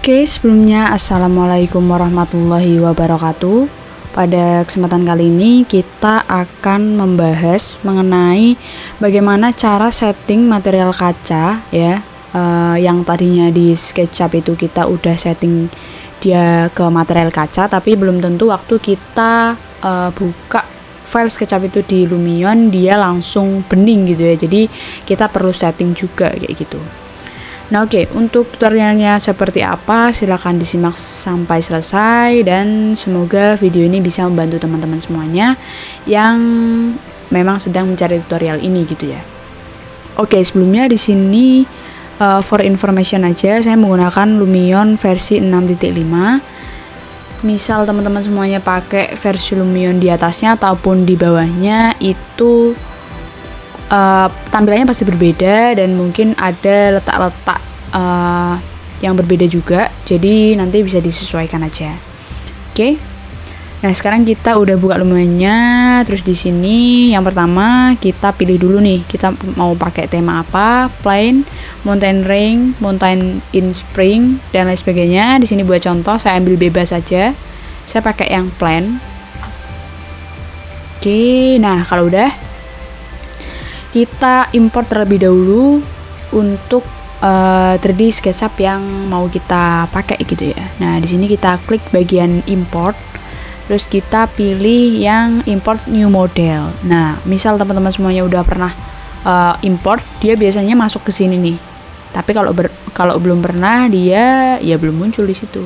Oke, sebelumnya Assalamualaikum warahmatullahi wabarakatuh. Pada kesempatan kali ini kita akan membahas mengenai bagaimana cara setting material kaca ya, yang tadinya di SketchUp itu kita udah setting dia ke material kaca, tapi belum tentu waktu kita buka file SketchUp itu di Lumion dia langsung bening gitu ya. Jadi kita perlu setting juga kayak gitu. Nah oke, untuk tutorialnya seperti apa silahkan disimak sampai selesai dan semoga video ini bisa membantu teman-teman semuanya yang memang sedang mencari tutorial ini gitu ya. Oke, sebelumnya di sini for information aja saya menggunakan Lumion versi 6.5. Misal teman-teman semuanya pakai versi Lumion di atasnya ataupun di bawahnya itu tampilannya pasti berbeda dan mungkin ada letak-letak yang berbeda juga, jadi nanti bisa disesuaikan aja. Oke. Nah, sekarang kita udah buka Lumionnya. Terus di sini yang pertama kita pilih dulu nih, kita mau pakai tema apa, plain, mountain range, mountain in spring dan lain sebagainya. Di sini buat contoh saya ambil bebas saja. Saya pakai yang plain. Oke, nah kalau udah kita import terlebih dahulu untuk 3D SketchUp yang mau kita pakai gitu ya. Nah, di sini kita klik bagian import. Terus kita pilih yang import new model. Nah, misal teman-teman semuanya udah pernah import, dia biasanya masuk ke sini nih. Tapi kalau belum pernah dia ya belum muncul di situ.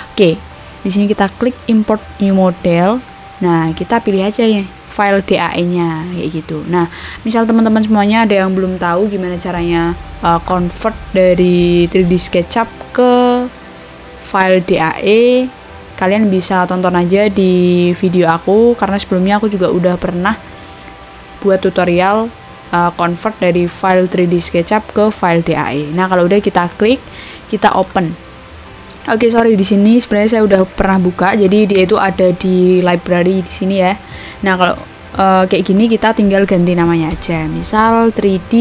Oke. Di sini kita klik import new model. Nah, kita pilih aja ya file DAE-nya kayak gitu. Nah, misal teman-teman semuanya ada yang belum tahu gimana caranya convert dari 3D SketchUp ke file DAE, kalian bisa tonton aja di video aku karena sebelumnya aku juga udah pernah buat tutorial convert dari file 3D SketchUp ke file DAE. Nah, kalau udah kita klik, kita open. Oke, sorry di sini sebenarnya saya udah pernah buka, jadi dia itu ada di library di sini ya. Nah, kalau kayak gini kita tinggal ganti namanya aja. Misal 3D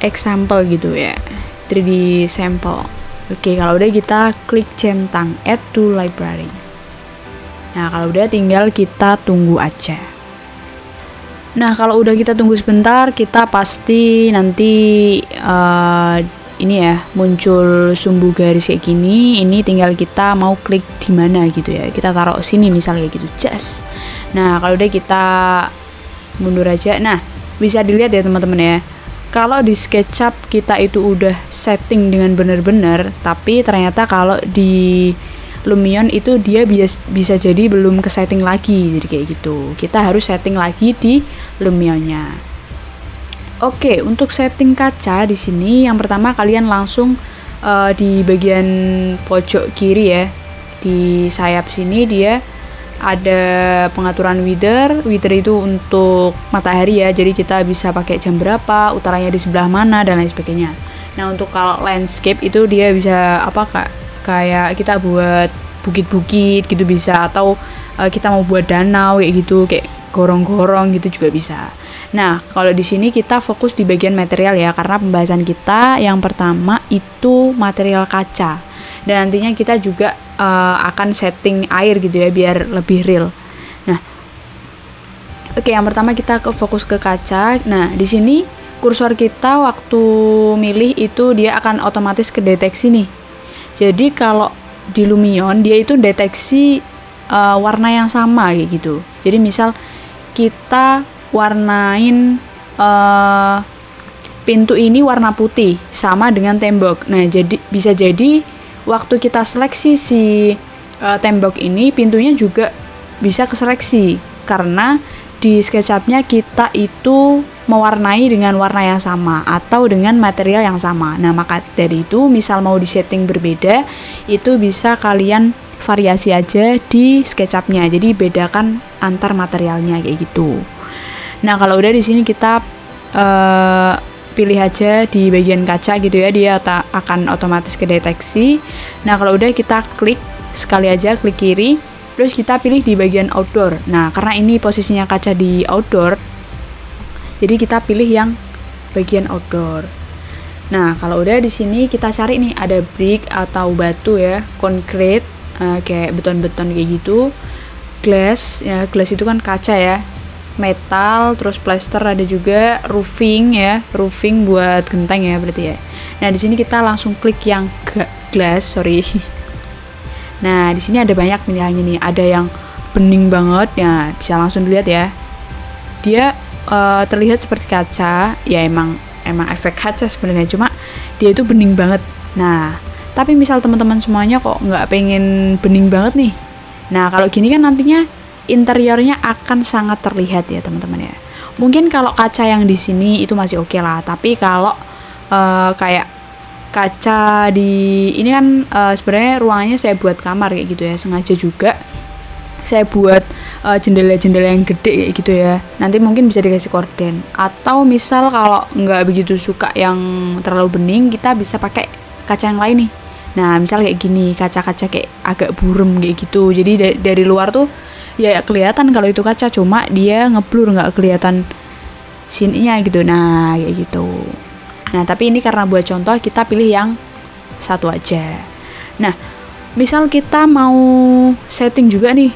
example gitu ya. 3D sample. Oke, kalau udah kita klik centang add to library. Nah, kalau udah tinggal kita tunggu aja. Nah, kalau udah kita tunggu sebentar, kita pasti nanti ini ya muncul sumbu garis kayak gini. Ini tinggal kita mau klik di mana gitu ya, kita taruh sini misalnya gitu, just. Nah, kalau udah kita mundur aja. Nah, bisa dilihat ya teman-teman ya, kalau di SketchUp kita itu udah setting dengan benar-benar, tapi ternyata kalau di Lumion itu dia bisa jadi belum ke setting lagi, jadi kayak gitu. Kita harus setting lagi di Lumionnya. Oke, untuk setting kaca di sini yang pertama kalian langsung di bagian pojok kiri ya, di sayap sini dia ada pengaturan wither. Wither itu untuk matahari ya, jadi kita bisa pakai jam berapa, utaranya di sebelah mana dan lain sebagainya. Nah, untuk kalau landscape itu dia bisa apa kayak kita buat bukit-bukit gitu bisa, atau kita mau buat danau kayak gitu, kayak gorong-gorong gitu juga bisa. Nah, kalau di sini kita fokus di bagian material ya, karena pembahasan kita yang pertama itu material kaca. Dan nantinya kita juga akan setting air gitu ya, biar lebih real. Nah, oke, yang pertama kita fokus ke kaca. Nah, di sini kursor kita waktu milih itu dia akan otomatis kedeteksi nih. Jadi kalau di Lumion dia itu deteksi warna yang sama kayak gitu. Jadi misal kita warnain pintu ini warna putih sama dengan tembok. Nah, jadi bisa jadi waktu kita seleksi si tembok ini, pintunya juga bisa keseleksi karena di SketchUp-nya kita itu mewarnai dengan warna yang sama atau dengan material yang sama. Nah, maka dari itu misal mau disetting berbeda, itu bisa kalian variasi aja di SketchUp-nya. Jadi bedakan antar materialnya kayak gitu. Nah, kalau udah di sini kita pilih aja di bagian kaca gitu ya, dia akan otomatis kedeteksi. Nah, kalau udah kita klik sekali aja, klik kiri, terus kita pilih di bagian outdoor. Nah, karena ini posisinya kaca di outdoor, jadi kita pilih yang bagian outdoor. Nah, kalau udah di sini kita cari nih ada brick atau batu ya, concrete, kayak beton-beton kayak gitu. Glass, ya glass itu kan kaca ya. Metal, terus plaster ada juga, roofing ya, roofing buat genteng ya berarti ya. Nah, di sini kita langsung klik yang glass, sorry. Nah, di sini ada banyak pilihannya nih. Ada yang bening banget, ya bisa langsung dilihat ya. Dia terlihat seperti kaca, ya emang efek kaca sebenarnya, cuma dia itu bening banget. Nah, tapi misal teman-teman semuanya kok nggak pengen bening banget nih. Nah, kalau gini kan nantinya interiornya akan sangat terlihat ya teman-teman ya. Mungkin kalau kaca yang di sini itu masih oke lah, tapi kalau kayak kaca di ini kan sebenarnya ruangannya saya buat kamar kayak gitu ya, sengaja juga saya buat jendela-jendela yang gede kayak gitu ya. Nanti mungkin bisa dikasih korden. Atau misal kalau nggak begitu suka yang terlalu bening, kita bisa pakai kaca yang lain nih. Nah, misal kayak gini, kaca-kaca kayak agak burem kayak gitu. Jadi dari luar tuh ya kelihatan kalau itu kaca, cuma dia ngeblur, nggak kelihatan sininya gitu. Nah, kayak gitu. Nah, tapi ini karena buat contoh kita pilih yang satu aja. Nah, misal kita mau setting juga nih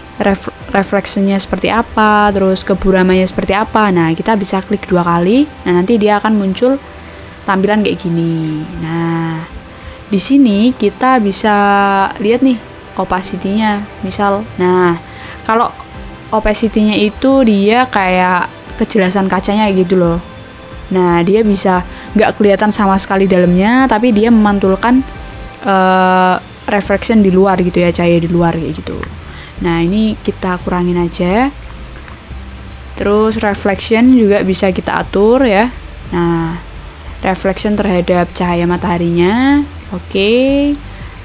refleksinya seperti apa, terus keburamannya seperti apa. Nah, kita bisa klik 2 kali. Nah, nanti dia akan muncul tampilan kayak gini. Nah, di sini kita bisa lihat nih opacity-nya misal. Nah, kalau opacity-nya itu dia kayak kejelasan kacanya gitu loh. Nah, dia bisa nggak kelihatan sama sekali dalamnya, tapi dia memantulkan reflection di luar gitu ya, cahaya di luar kayak gitu. Nah, ini kita kurangin aja. Terus reflection juga bisa kita atur ya. Nah, reflection terhadap cahaya mataharinya, oke.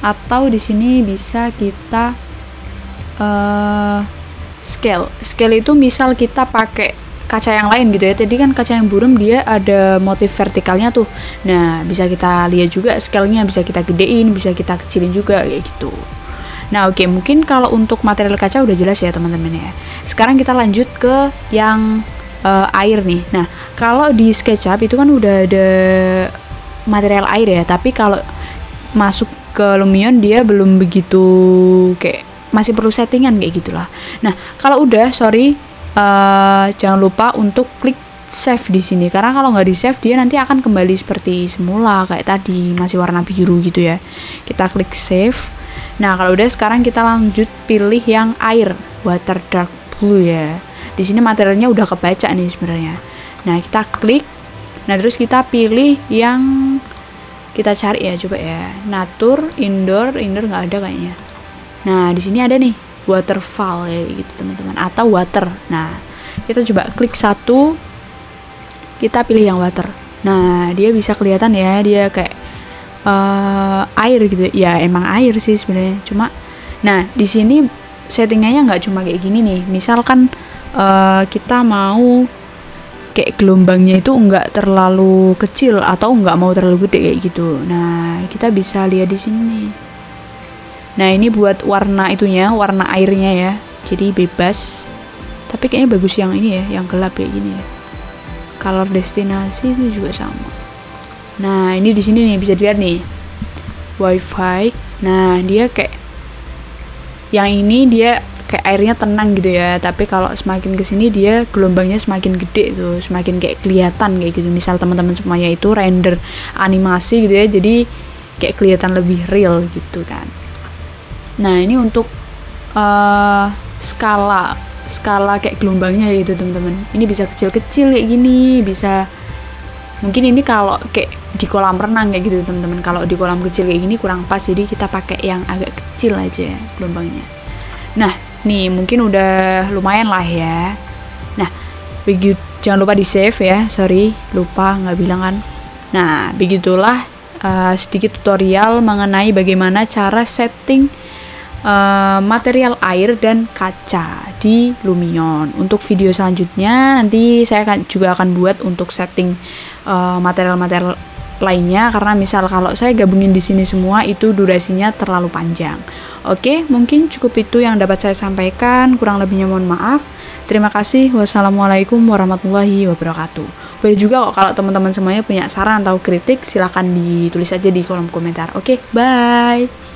Atau di sini bisa kita scale. Scale itu misal kita pakai kaca yang lain gitu ya. Tadi kan kaca yang burem dia ada motif vertikalnya tuh. Nah, bisa kita lihat juga scale-nya, bisa kita gedein, bisa kita kecilin juga kayak gitu. Nah, oke, mungkin kalau untuk material kaca udah jelas ya teman-teman ya. Sekarang kita lanjut ke yang air nih. Nah, kalau di SketchUp itu kan udah ada material air ya, tapi kalau masuk ke Lumion dia belum begitu, kayak masih perlu settingan kayak gitulah. Nah, kalau udah, jangan lupa untuk klik save di sini, karena kalau nggak di save dia nanti akan kembali seperti semula kayak tadi, masih warna biru gitu ya. Kita klik save. Nah, kalau udah sekarang kita lanjut pilih yang air, water dark blue ya. Di sini materialnya udah kebaca nih sebenarnya. Nah, kita klik. Nah, terus kita pilih yang kita cari ya, coba ya. Nature, indoor nggak ada kayaknya. Nah, di sini ada nih waterfall ya gitu teman-teman, atau water. Nah, kita coba klik satu, kita pilih yang water. Nah, dia bisa kelihatan ya, dia kayak air gitu ya, emang air sih sebenarnya, cuma nah di sini settingannya nggak cuma kayak gini nih. Misalkan kita mau kayak gelombangnya itu nggak terlalu kecil atau nggak mau terlalu gede kayak gitu. Nah, kita bisa lihat di sini nih. Nah, ini buat warna itunya, warna airnya ya. Jadi bebas. Tapi kayaknya bagus yang ini ya, yang gelap kayak gini ya. Color destinasi itu juga sama. Nah, ini di sini nih bisa dilihat nih. Wi-Fi. Nah, dia kayak yang ini dia kayak airnya tenang gitu ya. Tapi kalau semakin ke sini dia gelombangnya semakin gede tuh, semakin kayak kelihatan kayak gitu. Misal teman-teman semuanya itu render animasi gitu ya. Jadi kayak kelihatan lebih real gitu kan. Nah, ini untuk skala kayak gelombangnya gitu teman-teman. Ini bisa kecil-kecil kayak gini, bisa mungkin ini kalau kayak di kolam renang kayak gitu teman-teman. Kalau di kolam kecil kayak gini kurang pas, jadi kita pakai yang agak kecil aja ya, gelombangnya. Nah, nih mungkin udah lumayan lah ya. Nah, begitu, jangan lupa di save ya. Sorry, lupa nggak bilang kan. Nah, begitulah sedikit tutorial mengenai bagaimana cara setting material air dan kaca di Lumion. Untuk video selanjutnya nanti saya juga akan buat untuk setting material-material lainnya, karena misal kalau saya gabungin di sini semua itu durasinya terlalu panjang. Oke, mungkin cukup itu yang dapat saya sampaikan, kurang lebihnya mohon maaf. Terima kasih. Wassalamualaikum warahmatullahi wabarakatuh. Boleh juga kok kalau teman-teman semuanya punya saran atau kritik, silahkan ditulis aja di kolom komentar. Oke, bye!